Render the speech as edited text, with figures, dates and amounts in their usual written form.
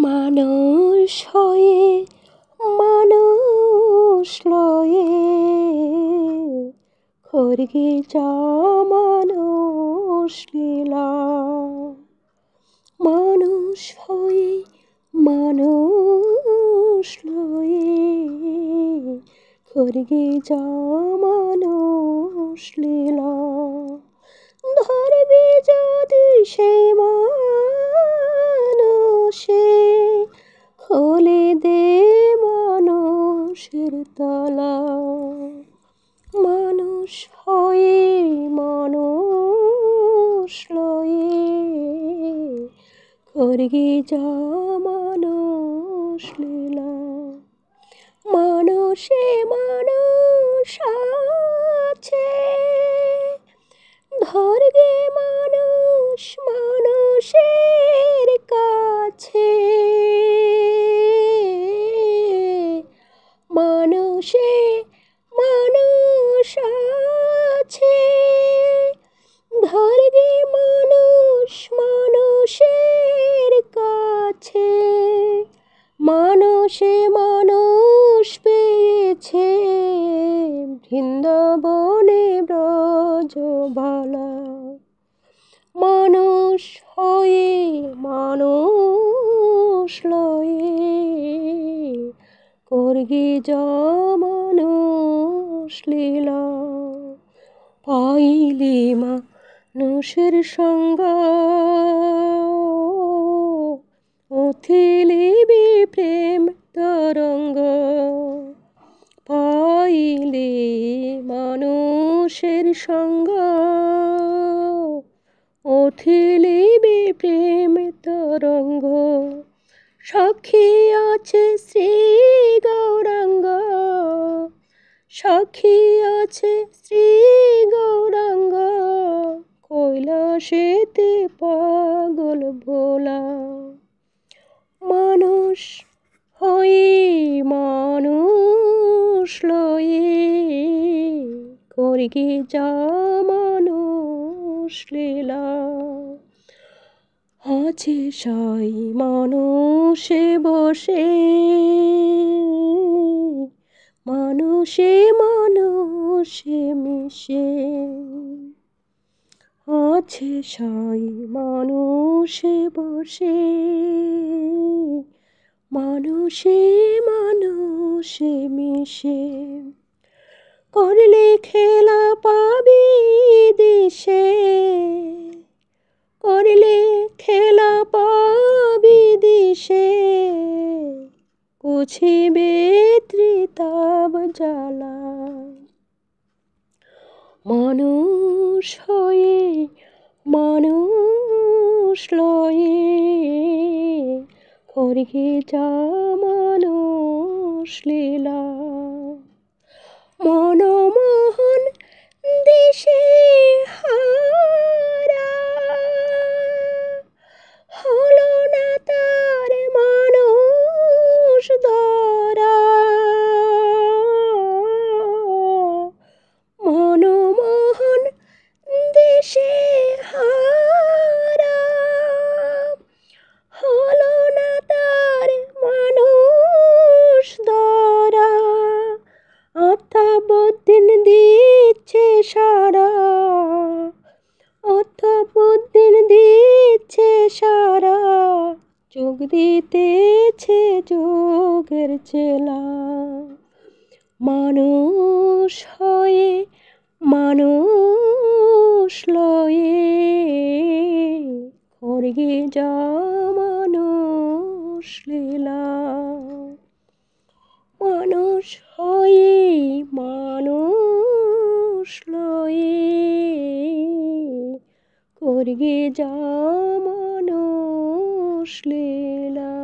মানুষ হয়ে মানুষ লয়ে খড়গে যা মানুষ লীলা। মানুষ হয়ে মানুষ লয়ে খড়গে যা মানুষ লীলা। ধরবে যদি সেই মানুষে খুলে দে মানুষের তালা। মানুষ হয়ে মানুষ লয়ে খড়গে যা মানুষ লীলা। মানুষে মানুষ আছে, ধরবে মানুষ মানুষের কাছে। মানুষে মানুষ আছে, ধরবে মানুষ মানুষের কাছে। মানুষে মানুষ পেয়েছে বৃন্দাবনে ব্রজবালা। মানুষ হয়ে মানুষ লয়ে খড়গে যা মানুষ লীলা। পাইলে মানুষের সঙ্গ উথলিবে প্রেম তরঙ্গ। পাইলে মানুষের সঙ্গ উথলিবে প্রেম তরঙ্গ। সাক্ষী আছে শ্রী গৌরাঙ্গ, সাক্ষী আছে শ্রী গৌরাঙ্গ। কৈলাসেতে পাগল ভোলা। মানুষ হয়ে মানুষ লয়ে খড়গে যা মানুষ লীলা। আছে সাই মানুষে বসে, মানুষে মানুষে মিশে। আছে সাই মানুষে বসে, মানুষে মানুষে মিশে। করলে খেলা পাবি দেশে, করলে খেলা পাবি দেশে। বুঝিবে ত্রিতাব জ্বালা। মানুষ হয়ে মানুষ লয়ে খড়গে যা মানুষ লীলা। মনমোহন দেশে হারা, হলো না তার মানুষ ধরা। মনমোহন দেশে হারা, হলো না তার মানুষ ধরা। আত্মাবুদ্দিন দিচ্ছে সারা, আত্মাবুদ্দিন দিচ্ছে সারা। যোগ দিতেছে যোগের চেলা। মানুষ হয়ে মানুষ লয়ে খড়গে যা মানুষ লীলা। মানুষ হয়ে মানুষ লয়ে খড়গে যা মানুষ লীলা।